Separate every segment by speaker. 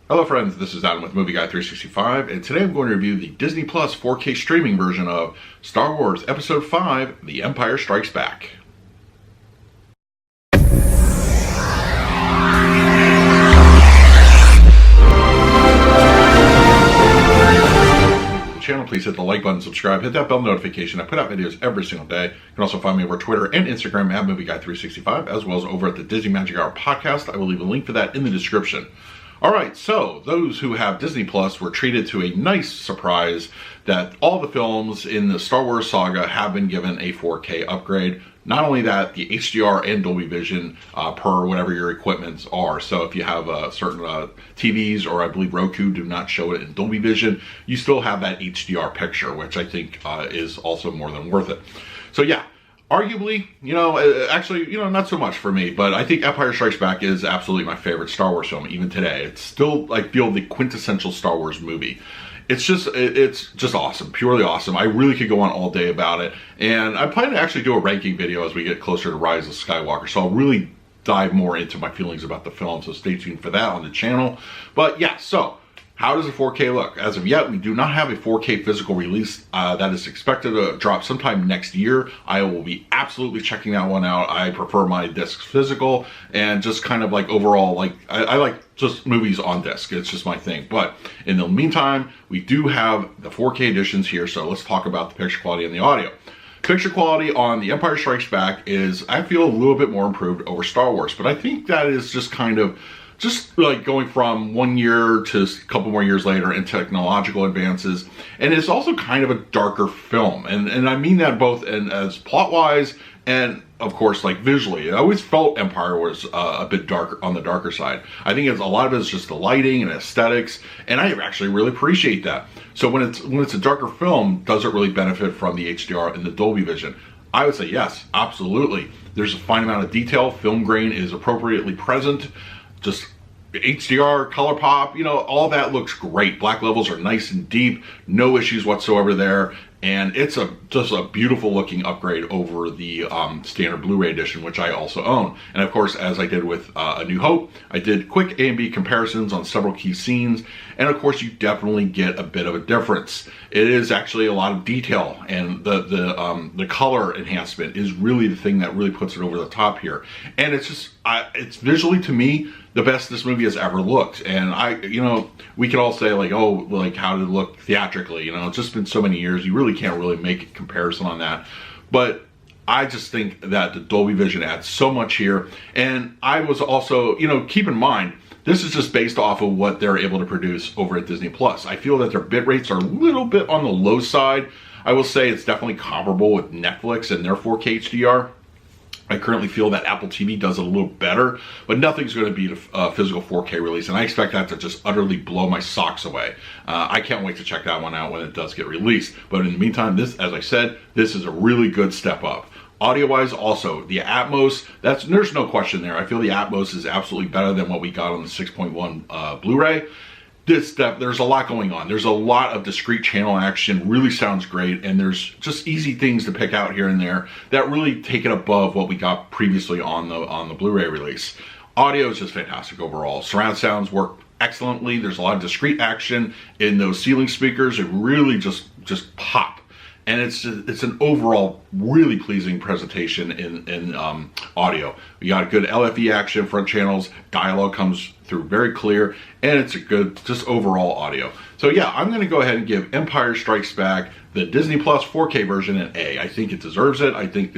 Speaker 1: Hello friends, this is Adam with Movie Guy 365, and today I'm going to review the Disney Plus 4K streaming version of Star Wars Episode 5, The Empire Strikes Back. Channel, please hit the like button, subscribe, hit that bell notification. I put out videos every single day. You can also find me over Twitter and Instagram at MovieGuy365, as well as over at the Disney Magic Hour podcast. I will leave a link for that in the description. Alright, so those who have Disney Plus were treated to a nice surprise that all the films in the Star Wars saga have been given a 4K upgrade. Not only that, the HDR and Dolby Vision per whatever your equipments are. So if you have certain TVs, or I believe Roku do not show it in Dolby Vision, you still have that HDR picture, which I think is also more than worth it. So yeah. Arguably, actually, not so much for me, but I think Empire Strikes Back is absolutely my favorite Star Wars film, even today. It's still, I feel, the quintessential Star Wars movie. It's just awesome, purely awesome. I really could go on all day about it, and I plan to actually do a ranking video as we get closer to Rise of Skywalker, so I'll really dive more into my feelings about the film, so stay tuned for that on the channel. But yeah, so how does the 4K look? As of yet, we do not have a 4K physical release that is expected to drop sometime next year. I will be absolutely checking that one out. I prefer my discs physical, and just kind of like overall, like I like just movies on disc. It's just my thing. But in the meantime, we do have the 4K editions here, so let's talk about the picture quality and the audio. Picture quality on The Empire Strikes Back is, I feel, a little bit more improved over Star Wars, but I think that is just kind of like going from 1 year to a couple more years later in technological advances. And it's also kind of a darker film. And I mean that both as plot-wise and, of course, like visually. I always felt Empire was a bit darker, on the darker side. I think a lot of it is just the lighting and aesthetics, and I actually really appreciate that. So when it's a darker film, does it really benefit from the HDR and the Dolby Vision? I would say yes, absolutely. There's a fine amount of detail. Film grain is appropriately present. Just HDR, color pop, all that looks great. Black levels are nice and deep, no issues whatsoever there, and it's just a beautiful looking upgrade over the standard Blu Ray edition, which I also own. And of course, as I did with A New Hope, I did quick A and B comparisons on several key scenes, and of course you definitely get a bit of a difference. It is actually a lot of detail, and the color enhancement is really the thing that really puts it over the top here. And it's just, it's visually, to me, the best this movie has ever looked. And we could all say like, oh, like how did it look theatrically? It's just been so many years, you really can't really make a comparison on that. But I just think that the Dolby Vision adds so much here. And I was also, keep in mind, this is just based off of what they're able to produce over at Disney Plus. I feel that their bit rates are a little bit on the low side. I will say it's definitely comparable with Netflix and their 4K HDR. I currently feel that Apple TV does it a little better, but nothing's going to beat a physical 4K release, and I expect that to just utterly blow my socks away. I can't wait to check that one out when it does get released. But in the meantime, this, as I said, this is a really good step up. Audio-wise, also, the Atmos, there's no question there. I feel the Atmos is absolutely better than what we got on the 6.1 Blu Ray. There's a lot going on. There's a lot of discrete channel action, really sounds great, and there's just easy things to pick out here and there that really take it above what we got previously on the Blu-ray release. Audio is just fantastic overall. Surround sounds work excellently. There's a lot of discrete action in those ceiling speakers. It really just pop. And it's an overall really pleasing presentation in audio. We got a good LFE action, front channels, dialogue comes through very clear, and it's a good just overall audio. So yeah, I'm going to go ahead and give Empire Strikes Back the Disney Plus 4K version an A. I think it deserves it. I think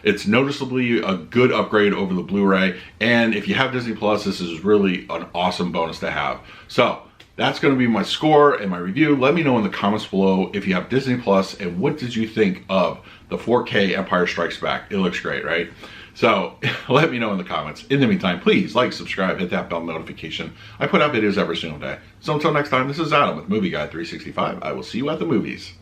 Speaker 1: it's noticeably a good upgrade over the Blu-ray, and if you have Disney Plus, this is really an awesome bonus to have. So that's going to be my score and my review. Let me know in the comments below if you have Disney Plus and what did you think of the 4K Empire Strikes Back. It looks great, right? So let me know in the comments. In the meantime, please like, subscribe, hit that bell notification. I put out videos every single day. So until next time, this is Adam with Movie Guy 365. I will see you at the movies.